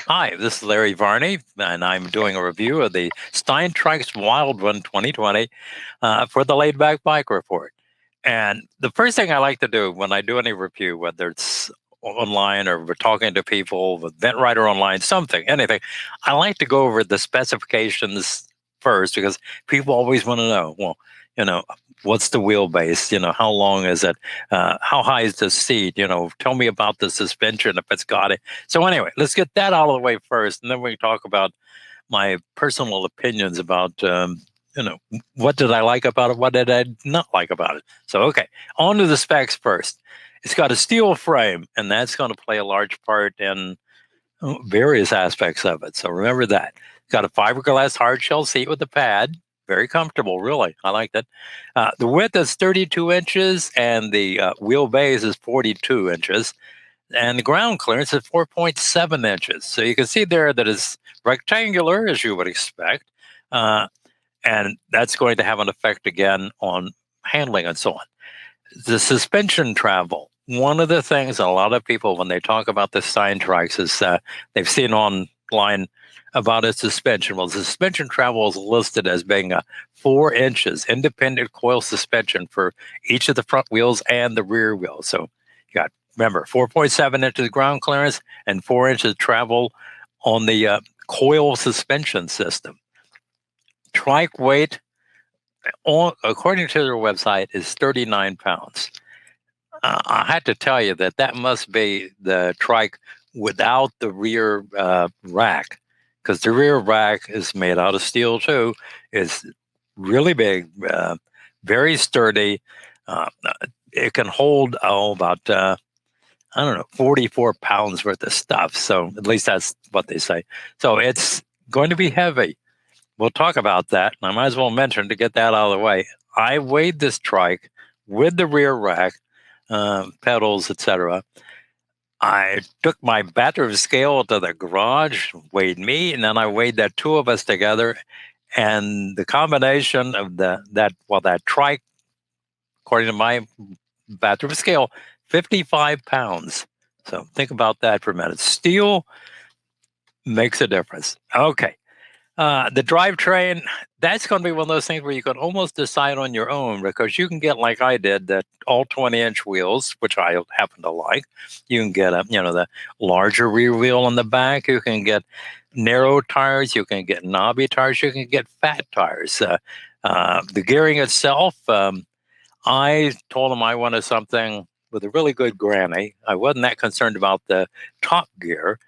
Hi, this is Larry Varney, and I'm doing a review of the Steintrike Wild One 2020 for the Laid Back Bike Report. And the first thing I like to do when I do any review, whether it's online or we're talking to people, with Vent Rider Online, something, anything, I like to go over the specifications first because people always want to know, well, you know, what's the wheelbase? How long is it? How high is the seat? Tell me about the suspension if it's got it. So anyway, let's get that out of the way first, and then we can talk about my personal opinions about you know what did I like about it, what did I not like about it. So okay, on to the specs first. It's got a steel frame, and that's going to play a large part in various aspects of it. So remember that. It's got a fiberglass hard shell seat with a pad. Very comfortable, really. I like that. The width is 32 inches, and the wheelbase is 42 inches, and the ground clearance is 4.7 inches. So you can see there that it's rectangular, as you would expect, uh, and that's going to have an effect again on handling and so on. The suspension travel. One of the things a lot of people, when they talk about the Steintrikes, is they've seen online about its suspension. Well, the suspension travel is listed as being a 4 inches independent coil suspension for each of the front wheels and the rear wheels. So you got, remember, 4.7 inches ground clearance and 4 inches travel on the coil suspension system. Trike weight, according to their website, is 39 pounds. I had to tell you that must be the trike without the rear rack, because the rear rack is made out of steel too. It's really big, very sturdy. Uh, it can hold about I don't know 44 pounds worth of stuff. So at least that's what they say. So it's going to be heavy. We'll talk about that. And I might as well mention to get that out of the way. I weighed this trike with the rear rack, pedals, etc. I took my battery scale to the garage, weighed me, and then I weighed that two of us together. And the combination of that trike, according to my battery scale, 55 pounds. So think about that for a minute. Steel makes a difference. Okay. The drivetrain, that's going to be one of those things where you can almost decide on your own, because you can get, like I did, that all 20-inch wheels, which I happen to like. You can get the larger rear wheel on the back. You can get narrow tires. You can get knobby tires. You can get fat tires. The gearing itself, I told them I wanted something with a really good granny. I wasn't that concerned about the top gear.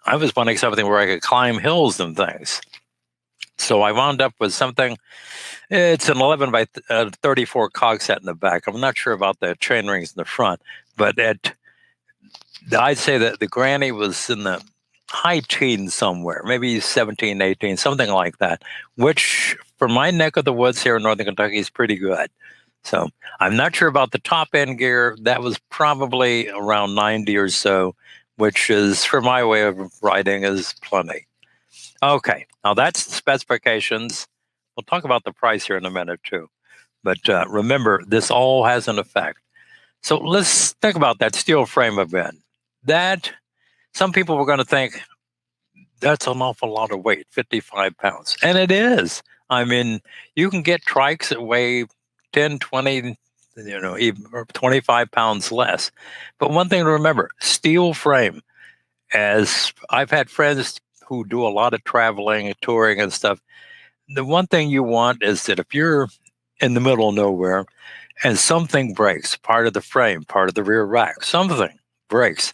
I was wanting something where I could climb hills and things. So I wound up with something. It's an 11 by 34 cog set in the back. I'm not sure about the chain rings in the front, but I'd say that the granny was in the high teens somewhere, maybe 17, 18, something like that, which for my neck of the woods here in Northern Kentucky is pretty good. So I'm not sure about the top end gear. That was probably around 90 or so, which is, for my way of riding, is plenty. Okay, now that's the specifications. We'll talk about the price here in a minute too. But remember, this all has an effect. So let's think about that steel frame event. That, some people were going to think that's an awful lot of weight, 55 pounds. And it is. I mean, you can get trikes that weigh 10, 20, even or 25 pounds less. But one thing to remember, steel frame. As I've had friends who do a lot of traveling and touring and stuff, the one thing you want is that if you're in the middle of nowhere and something breaks, part of the frame, part of the rear rack, something breaks,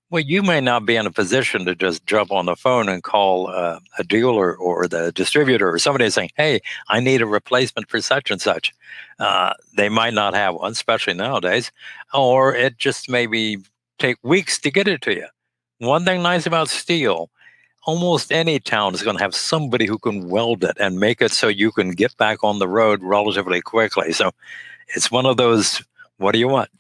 well, you may not be in a position to just jump on the phone and call a dealer or the distributor or somebody saying, hey, I need a replacement for such and such. They might not have one, especially nowadays, or it just maybe take weeks to get it to you. One thing nice about steel, almost any town is going to have somebody who can weld it and make it so you can get back on the road relatively quickly. So it's one of those, what do you want?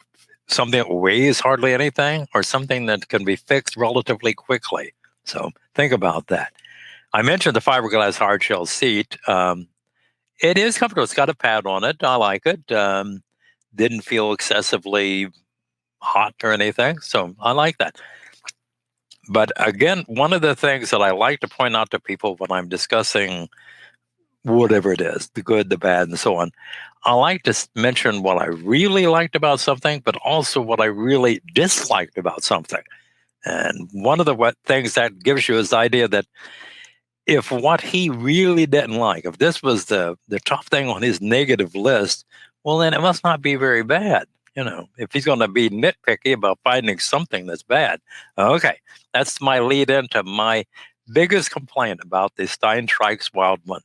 Something that weighs hardly anything, or something that can be fixed relatively quickly. So think about that. I mentioned the fiberglass hard shell seat. It is comfortable. It's got a pad on it. I like it. Didn't feel excessively hot or anything. So I like that. But again, one of the things that I like to point out to people when I'm discussing whatever it is, the good, the bad, and so on, I like to mention what I really liked about something, but also what I really disliked about something. And one of the things that gives you is the idea that if what he really didn't like, if this was the top thing on his negative list, well, then it must not be very bad. If he's going to be nitpicky about finding something that's bad. Okay, that's my lead into my biggest complaint about the Steintrike's Wild One.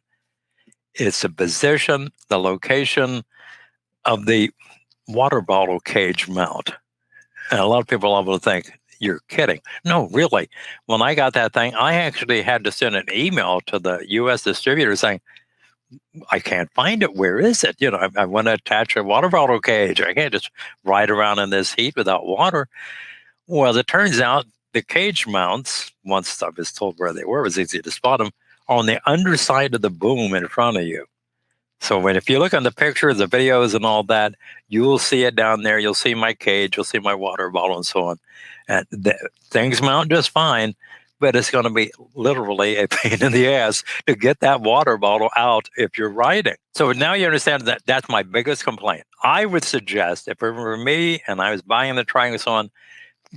It's the position, the location of the water bottle cage mount. And a lot of people will think, you're kidding. No, really. When I got that thing, I actually had to send an email to the US distributor saying, I can't find it. Where is it? I want to attach a water bottle cage. I can't just ride around in this heat without water. Well, it turns out the cage mounts, once I was told where they were, it was easy to spot them, are on the underside of the boom in front of you. So if you look on the pictures, the videos, and all that, you will see it down there. You'll see my cage, you'll see my water bottle, and so on. And things mount just fine, but it's going to be literally a pain in the ass to get that water bottle out if you're riding. So now you understand that that's my biggest complaint. I would suggest if it were me and I was buying the trike and so on,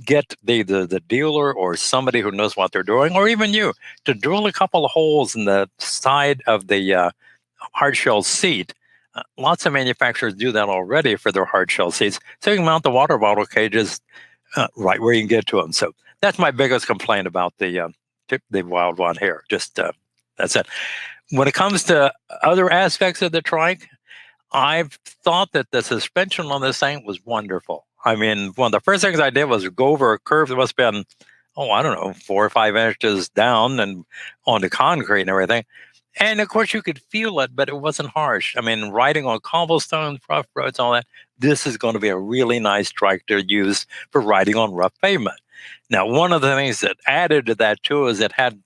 get the dealer or somebody who knows what they're doing, or even you, to drill a couple of holes in the side of the hard shell seat. Lots of manufacturers do that already for their hard shell seats. So you can mount the water bottle cages right where you can get to them. So that's my biggest complaint about the Wild One here. Just that's it. When it comes to other aspects of the trike, I've thought that the suspension on this thing was wonderful. I mean, one of the first things I did was go over a curve that must have been, I don't know, 4 or 5 inches down and onto concrete and everything. And of course, you could feel it, but it wasn't harsh. I mean, riding on cobblestones, rough roads, all that, this is going to be a really nice trike to use for riding on rough pavement. Now, one of the things that added to that, too, is it had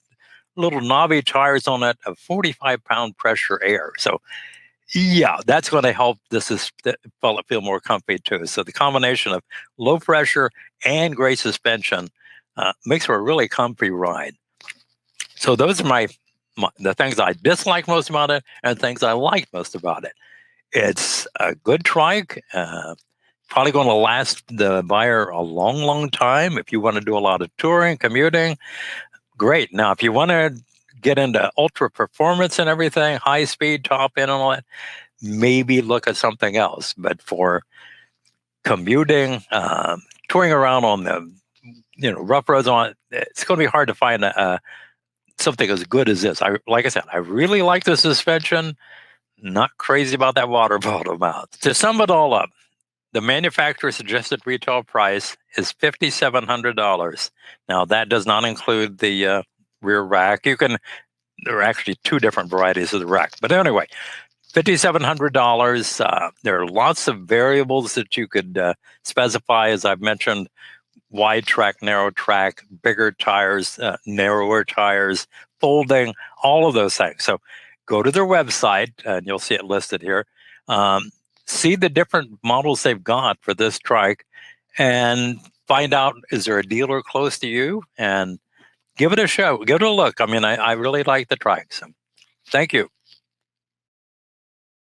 little knobby tires on it of 45-pound pressure air. So, yeah, that's going to help feel more comfy, too. So the combination of low pressure and great suspension makes for a really comfy ride. So those are the things I dislike most about it and things I like most about it. It's a good trike, probably going to last the buyer a long, long time. If you want to do a lot of touring, commuting, great. Now, if you want to get into ultra performance and everything, high speed, top end, and all that, maybe look at something else. But for commuting, touring around on the rough roads, it's going to be hard to find something as good as this. Like I said, I really like the suspension. Not crazy about that water bottle mount. To sum it all up, the manufacturer suggested retail price is $5,700. Now that does not include the rear rack. There are actually two different varieties of the rack, but anyway, $5,700. There are lots of variables that you could specify, as I've mentioned. Wide track, narrow track, bigger tires, narrower tires, folding, all of those things. So go to their website and you'll see it listed here. See the different models they've got for this trike and find out, is there a dealer close to you? And give it a show, give it a look. I mean, I really like the trike. So thank you.